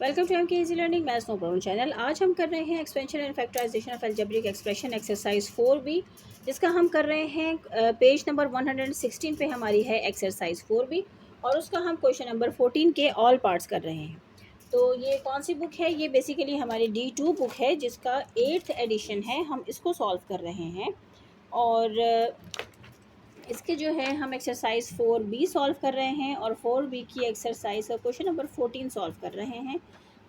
Welcome to MK easy learning maths no problem channel. आज हम कर रहे हैं expansion and factorisation of algebraic expression exercise 4B, जिसका हम कर रहे हैं पेज नंबर 116 पे हमारी है एक्सरसाइज 4B, और उसका हम क्वेश्चन नंबर 14 के ऑल पार्ट्स कर रहे हैं। तो ये कौन सी बुक है? ये बेसिकली हमारी D2 बुक है, जिसका 8th एडिशन है। हम इसको सॉल्व कर रहे हैं और इसके जो है हम एक्सरसाइज 4B सॉल्व कर रहे हैं और 4B की एक्सरसाइज का क्वेश्चन नंबर 14 सॉल्व कर रहे हैं।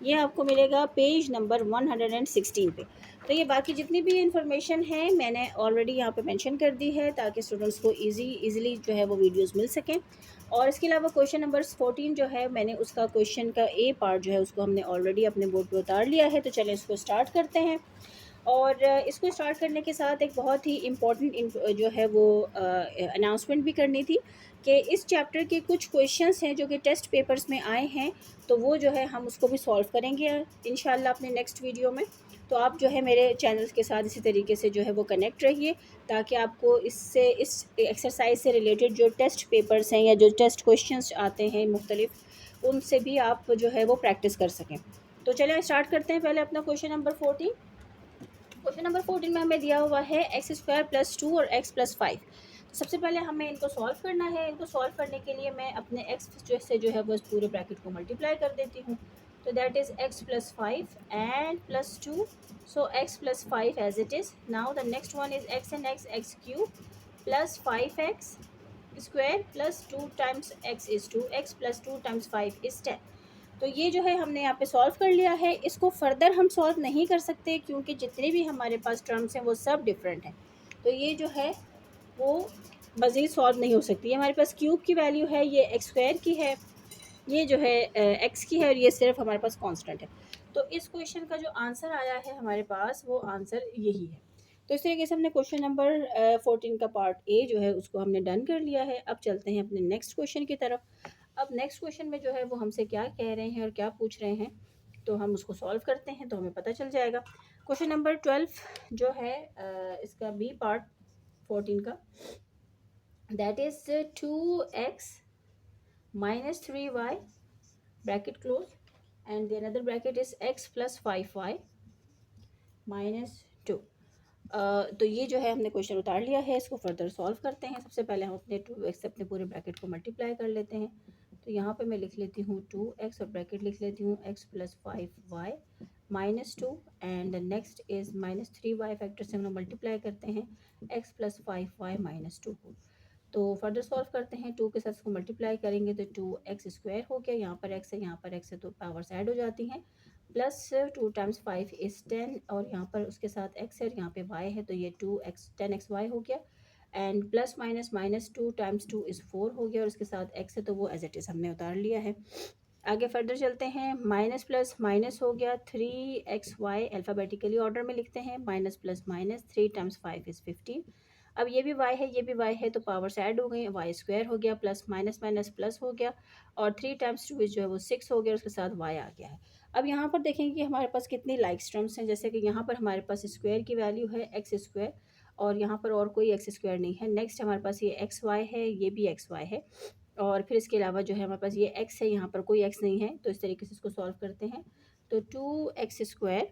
ये आपको मिलेगा पेज नंबर 116 पे। तो ये बाकी जितनी भी इंफॉर्मेशन है मैंने ऑलरेडी यहाँ पे मेंशन कर दी है, ताकि स्टूडेंट्स को इजीली जो है वो वीडियोस मिल सकें। और इसके अलावा क्वेश्चन नंबर 14 जो है मैंने उसका क्वेश्चन का ए पार्ट जो है उसको हमने ऑलरेडी अपने बोर्ड पे उतार लिया है। तो चलें इसको स्टार्ट करते हैं। और इसको स्टार्ट करने के साथ एक बहुत ही इम्पोर्टेंट जो है वो अनाउंसमेंट भी करनी थी कि इस चैप्टर के कुछ क्वेश्चंस हैं जो कि टेस्ट पेपर्स में आए हैं, तो वो जो है हम उसको भी सॉल्व करेंगे इंशाल्लाह अपने नेक्स्ट वीडियो में। तो आप जो है मेरे चैनल के साथ इसी तरीके से जो है वो कनेक्ट रहिए, ताकि आपको इससे इस एक्सरसाइज से रिलेटेड जो टेस्ट पेपर्स हैं या जो टेस्ट क्वेश्चंस आते हैं मुख्तलिफ, उनसे भी आप जो है वो प्रैक्टिस कर सकें। तो चलिए स्टार्ट करते हैं पहले अपना क्वेश्चन नंबर 14। क्वेश्चन नंबर 14 में हमें दिया हुआ है x² + 2 और x+5। तो सबसे पहले हमें इनको सॉल्व करना है। इनको सॉल्व करने के लिए मैं अपने x जो है वो इस पूरे ब्रैकेट को मल्टीप्लाई कर देती हूँ। तो दैट इज़ x+5 एंड +2। सो x+5 as it is. Now the next one is x and x³ + 5x² + 2 times x is 2, x + 2 times 5 is 10। तो ये जो है हमने यहाँ पे सॉल्व कर लिया है। इसको फर्दर हम सॉल्व नहीं कर सकते, क्योंकि जितने भी हमारे पास टर्म्स हैं वो सब डिफरेंट हैं। तो ये जो है वो मज़ीद सॉल्व नहीं हो सकती। ये हमारे पास क्यूब की वैल्यू है, ये x² की है, ये जो है x की है, और ये सिर्फ हमारे पास कांस्टेंट है। तो इस क्वेश्चन का जो आंसर आया है हमारे पास, वो आंसर यही है। तो इस तरीके से हमने क्वेश्चन नंबर 14 का पार्ट ए जो है उसको हमने डन कर लिया है। अब चलते हैं अपने नेक्स्ट क्वेश्चन की तरफ। अब नेक्स्ट क्वेश्चन में जो है वो हमसे क्या कह रहे हैं और क्या पूछ रहे हैं, तो हम उसको सॉल्व करते हैं तो हमें पता चल जाएगा। क्वेश्चन नंबर 12 जो है इसका बी पार्ट 14 का, that is 2x - 3y bracket close and the another bracket is x + 5y - 2। तो ये जो है हमने क्वेश्चन उतार लिया है। इसको फर्दर सॉल्व करते हैं। सबसे पहले हम अपने 2x से अपने पूरे ब्रैकेट को मल्टीप्लाई कर लेते हैं। तो यहाँ पे मैं लिख लेती हूँ 2x और ब्रैकेट लिख लेती हूँ x + 5y - 2 and next is -3y। Factor से हम लोग मल्टीप्लाई करते हैं x + 5y - 2 को। तो फर्दर सॉल्व करते हैं। 2 के साथ इसको मल्टीप्लाई करेंगे तो 2x² हो गया। यहाँ पर x है, यहाँ पर x है, तो पावर्स ऐड हो जाती हैं। +2 टाइम्स 5 इज़ 10, और यहाँ पर उसके साथ x है और यहाँ पे y है, तो ये 2x 10xy हो गया। And plus minus -2 times 2 is 4 हो गया, और उसके साथ x है तो वो एज इट इज़ हमने उतार लिया है। आगे फर्दर चलते हैं। माइनस प्लस माइनस हो गया 3xy, अल्फ़ाबेटिकली ऑर्डर में लिखते हैं। Minus plus minus 3 times 5 is 15। अब ये भी y है, ये भी y है, तो पावर्स ऐड हो गई। y² हो गया, प्लस माइनस माइनस प्लस हो गया, और 3 टाइम्स 2 जो है वो 6 हो गया, उसके साथ y आ गया है। अब यहाँ पर देखेंगे कि हमारे पास कितनी लाइक्स टर्म्स हैं। जैसे कि यहाँ पर हमारे पास स्क्वायर की वैल्यू है x², और यहाँ पर और कोई x² नहीं है। नेक्स्ट हमारे पास ये xy है, ये भी xy है, और फिर इसके अलावा जो है हमारे पास ये x है, यहाँ पर कोई x नहीं है। तो इस तरीके से इसको सॉल्व करते हैं। तो 2x²,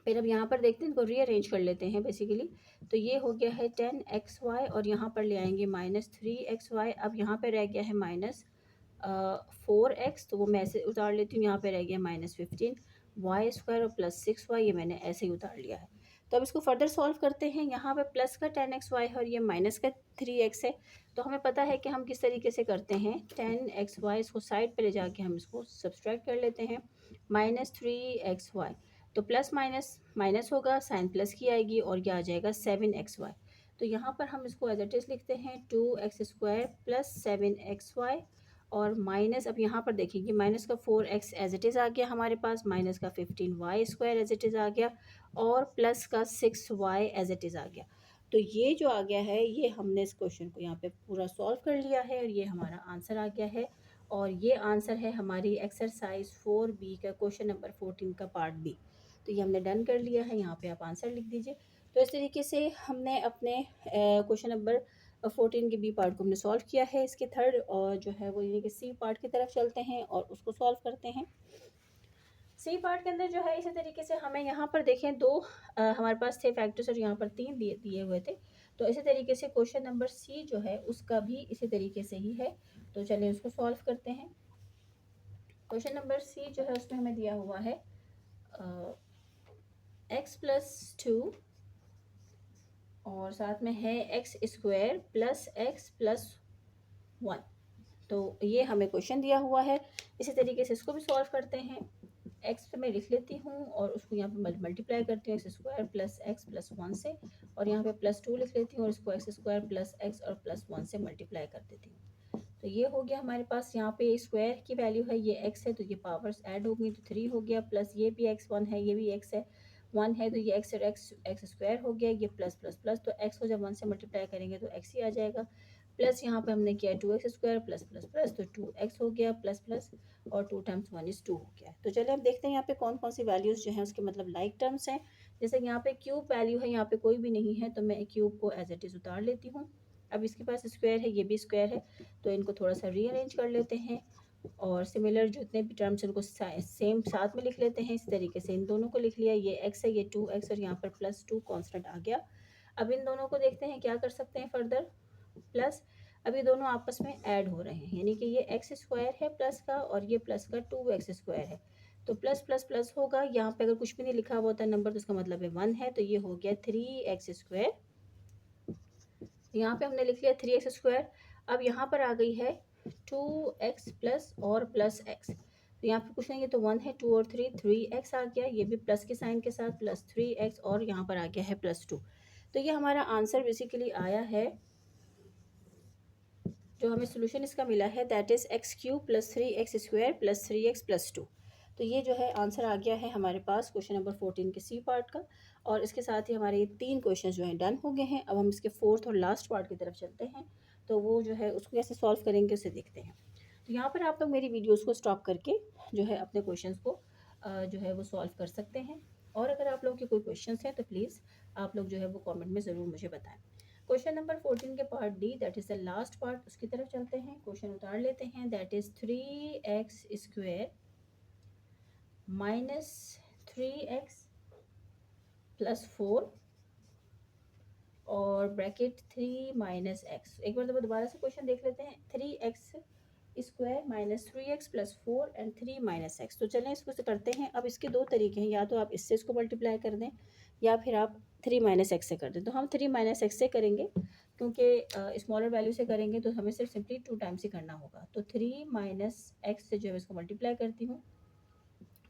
फिर अब यहाँ पर देखते हैं, इनको रीअरेंज कर लेते हैं बेसिकली। तो ये हो गया है 10xy, और यहाँ पर ले आएंगे -3xy। अब यहाँ पे रह गया है -4x, तो वो मैं ऐसे उतार लेती हूँ। यहाँ पे रह गया -15y² और +6y, ये मैंने ऐसे ही उतार लिया है। तो अब इसको फर्दर सॉल्व करते हैं। यहाँ पे प्लस का 10xy है और ये माइनस का 3x है। तो हमें पता है कि हम किस तरीके से करते हैं। 10xy इसको साइड पे ले जाके हम इसको सब्सट्रैक्ट कर लेते हैं। -3xy, तो प्लस माइनस माइनस होगा, साइन प्लस की आएगी, और यह आ जाएगा 7xy। तो यहाँ पर हम इसको एज इट इज़ लिखते हैं 2x² + 7xy, और माइनस, अब यहाँ पर देखिए माइनस का 4x एज इट इज़ आ गया हमारे पास, माइनस का 15y² एज इट इज़ आ गया, और प्लस का 6y एज इट इज़ आ गया। तो ये जो आ गया है, ये हमने इस क्वेश्चन को यहाँ पे पूरा सॉल्व कर लिया है, और ये हमारा आंसर आ गया है। और ये आंसर है हमारी एक्सरसाइज 4B का क्वेश्चन नंबर 14 का पार्ट बी। तो ये हमने डन कर लिया है। यहाँ पे आप आंसर लिख दीजिए। तो इस तरीके से हमने अपने क्वेश्चन नंबर 14 के बी पार्ट को हमने सॉल्व किया है। इसके थर्ड और जो है वो यानी कि सी पार्ट की तरफ चलते हैं और उसको सॉल्व करते हैं। सी पार्ट के अंदर जो है इसी तरीके से हमें यहाँ पर देखें दो हमारे पास थे फैक्टर्स और यहाँ पर 3 दिए दिए हुए थे। तो इसी तरीके से क्वेश्चन नंबर सी जो है उसका भी इसी तरीके से ही है। तो चलिए उसको सॉल्व करते हैं। क्वेश्चन नंबर सी जो है उसमें हमें दिया हुआ है x+2 और साथ में है x² + x+1। तो ये हमें क्वेश्चन दिया हुआ है। इसी तरीके से इसको भी सॉल्व करते हैं। एक्स मैं लिख लेती हूँ और उसको यहाँ पे मल्टीप्लाई करती हूँ x² + x+1 से, और यहाँ पे +2 लिख लेती हूँ और इसको x² + x और +1 से मल्टीप्लाई कर देती हूँ। तो ये हो गया हमारे पास। यहाँ पे स्क्वायर की वैल्यू है, ये x है तो ये पावर्स ऐड हो गई तो 3 हो गया, प्लस ये भी x1 है, ये भी x है 1 है तो ये x और x² हो गया, ये प्लस प्लस प्लस, तो x को जब 1 से मल्टीप्लाई करेंगे तो x ही आ जाएगा। प्लस यहाँ पे हमने किया 2x² प्लस प्लस प्लस, तो 2x हो गया प्लस प्लस, और 2 टाइम्स 1 = 2 हो गया। तो चलिए हम देखते हैं यहाँ पे कौन कौन सी वैल्यूज़ जो हैं उसके मतलब लाइक टर्म्स हैं। जैसे यहाँ पे क्यूब वैल्यू है, यहाँ पे कोई भी नहीं है तो मैं क्यूब को एज इट इज़ उतार लेती हूँ। अब इसके पास स्क्वायर है, ये भी स्क्वायर है, तो इनको थोड़ा सा रीअरेंज कर लेते हैं और सिमिलर जितने भी टर्म्स उनको सेम साथ में लिख लेते हैं। इस तरीके से इन दोनों को लिख लिया, ये x है, ये 2x और यहाँ पर +2 कांस्टेंट आ गया। अब इन दोनों को देखते हैं क्या कर सकते हैं फर्दर। प्लस अब ये दोनों आपस में ऐड हो रहे हैं, यानी कि ये x² है प्लस का और ये प्लस का 2x² है, तो प्लस प्लस प्लस होगा। यहाँ पे अगर कुछ भी नहीं लिखा हुआ होता नंबर तो इसका मतलब है 1 है, तो ये हो गया 3x²। यहाँ पे हमने लिख लिया 3x²। अब यहाँ पर आ गई है 2x प्लस और प्लस x, तो यहाँ पे कुछ नहीं है तो 1 है, 2 और 3x आ गया, ये भी प्लस के साइन के साथ प्लस 3x, और यहाँ पर आ गया है +2। तो ये हमारा आंसर बेसिकली आया है, जो हमें सोल्यूशन इसका मिला है that is x³ + 3x² + 3x + 2। तो ये जो है आंसर आ गया है हमारे पास क्वेश्चन नंबर 14 के सी पार्ट का। और इसके साथ ही हमारे ये 3 क्वेश्चन जो हैं डन हो गए हैं। अब हम इसके 4th और लास्ट पार्ट की तरफ चलते हैं, तो वो जो है उसको कैसे सॉल्व करेंगे उसे देखते हैं। तो यहाँ पर आप लोग मेरी वीडियोज़ को स्टॉप करके जो है अपने क्वेश्चन को जो है वो सॉल्व कर सकते हैं। और अगर आप लोगों के कोई क्वेश्चन हैं तो प्लीज़ आप लोग जो है वो कॉमेंट में ज़रूर मुझे बताएँ। क्वेश्चन नंबर 14 के part D that is the last part, उसकी तरफ चलते हैं। क्वेश्चन उतार लेते हैं, that is 3x² minus 3x + 4 और ब्रैकेट 3 माइनस x। एक बार दोबारा से क्वेश्चन देख लेते हैं। 3x² minus 3x + 4 and 3 minus x। तो चलें इसको से करते हैं। अब इसके दो तरीके हैं, या तो आप इससे इसको मल्टीप्लाई कर दें या फिर आप 3 माइनस x से कर दें। तो हम 3 माइनस x से करेंगे, क्योंकि स्मॉलर वैल्यू से करेंगे तो हमें सिर्फ सिंपली 2 टाइम्स ही करना होगा। तो 3 माइनस x से जो है इसको मल्टीप्लाई करती हूँ।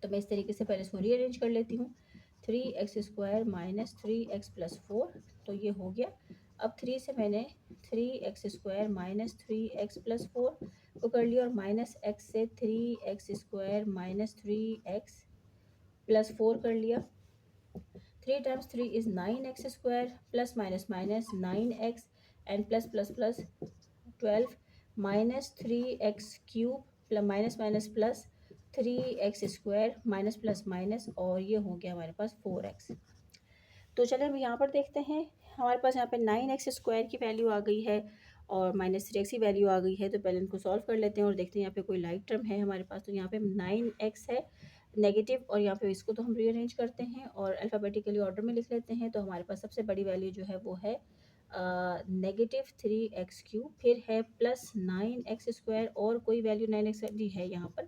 तो मैं इस तरीके से पहले इसको रीअरेंज कर लेती हूँ। 3x² माइनस 3x + 4, तो ये हो गया। अब 3 से मैंने 3x² माइनस 3x + 4 को कर लिया, और माइनस x से 3x² माइनस 3x + 4 कर लिया। 3 times 3 is 9x² plus minus minus 9x and plus plus plus 12 minus 3x³ plus minus minus plus 3x² minus plus minus, और ये हो गया हमारे पास 4x। तो चलिए हम यहाँ पर देखते हैं। हमारे पास यहाँ पे 9x² की वैल्यू आ गई है और माइनस 3x की वैल्यू आ गई है। तो पहले इनको सॉल्व कर लेते हैं और देखते हैं यहाँ पे कोई लाइक टर्म है हमारे पास। तो यहाँ पे 9x है नेगेटिव, और यहाँ पे इसको तो हम रीअरेंज करते हैं और अल्फ़ाबेटिकली ऑर्डर में लिख लेते हैं। तो हमारे पास सबसे बड़ी वैल्यू जो है वो है -3x³, फिर है प्लस 9x² और कोई वैल्यू 9x जी है यहाँ पर,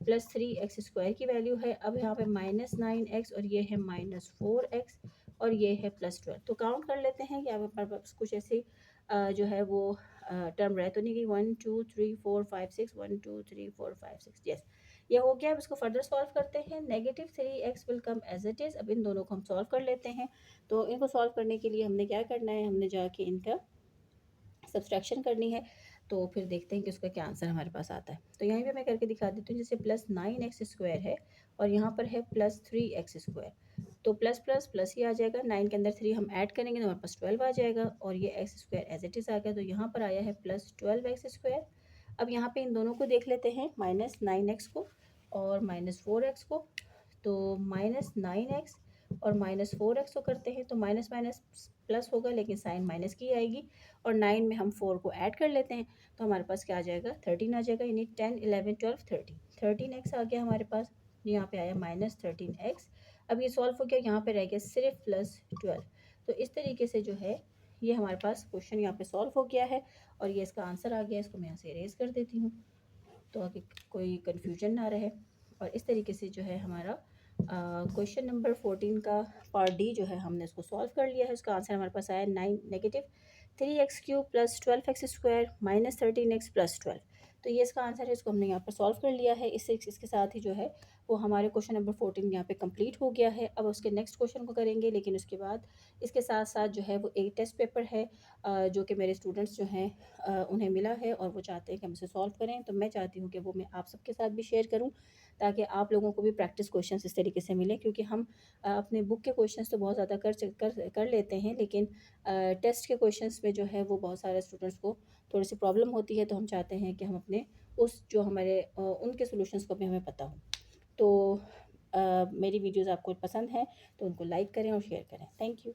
प्लस 3x² की वैल्यू है। अब यहाँ पे -9x और ये है -4x और ये है +12। तो काउंट कर लेते हैं कि यहाँ पर कुछ ऐसी जो है वो टर्म रह तो नहीं गई। 1 2 3 4 5 6 1 2 3 4 5 6, यस ये हो गया। अब इसको फर्दर सॉल्व करते हैं। -3x will come as it is. अब इन दोनों को हम सॉल्व कर लेते हैं। तो इनको सॉल्व करने के लिए हमने क्या करना है, हमने जाके इनका सब्सट्रैक्शन करनी है। तो फिर देखते हैं कि उसका क्या आंसर हमारे पास आता है। तो यहीं पे मैं करके दिखा देती हूँ। जैसे प्लस 9x² है और यहाँ पर है प्लस 3x², तो प्लस प्लस प्लस ही आ जाएगा। 9 के अंदर 3 हम ऐड करेंगे तो हमारे पास 12 आ जाएगा, और ये x² एज इट इज़ आ गया। तो यहाँ पर आया है प्लस 12x²। अब यहाँ पे इन दोनों को देख लेते हैं, -9x को और -4x को। तो -9x और -4x को करते हैं तो माइनस माइनस प्लस होगा, लेकिन साइन माइनस की आएगी, और 9 में हम 4 को ऐड कर लेते हैं तो हमारे पास क्या आ जाएगा, 13 आ जाएगा। यानी 10 11 12 13 13x आ गया हमारे पास। यहाँ पे आया -13x। अब ये सॉल्व हो गया, यहाँ पे रह गया सिर्फ +12। तो इस तरीके से जो है ये हमारे पास क्वेश्चन यहाँ पे सॉल्व हो गया है और ये इसका आंसर आ गया। इसको मैं यहाँ से इरेज कर देती हूँ तो आगे कोई कन्फ्यूजन ना रहे। और इस तरीके से जो है हमारा क्वेश्चन नंबर 14 का पार्ट डी जो है हमने इसको सॉल्व कर लिया है। इसका आंसर हमारे पास आया -3x³ + 12x² - 13x + 12। तो ये इसका आंसर है, इसको हमने यहाँ पर सॉल्व कर लिया है। इसके साथ ही जो है वो हमारे क्वेश्चन नंबर 14 यहाँ पे कंप्लीट हो गया है। अब उसके नेक्स्ट क्वेश्चन को करेंगे, लेकिन उसके बाद इसके साथ साथ जो है वो एक टेस्ट पेपर है जो कि मेरे स्टूडेंट्स जो हैं उन्हें मिला है और वो चाहते हैं कि हम इसे सॉल्व करें। तो मैं चाहती हूँ कि वो मैं आप सबके साथ भी शेयर करूँ ताकि आप लोगों को भी प्रैक्टिस क्वेश्चंस इस तरीके से मिलें, क्योंकि हम अपने बुक के क्वेश्चंस तो बहुत ज़्यादा कर लेते हैं, लेकिन टेस्ट के क्वेश्चंस में जो है वो बहुत सारे स्टूडेंट्स को थोड़ी सी प्रॉब्लम होती है। तो हम चाहते हैं कि हम अपने उस जो हमारे उनके सॉल्यूशंस को भी हमें पता हो। तो मेरी वीडियोज़ आपको पसंद हैं तो उनको लाइक करें और शेयर करें। Thank you.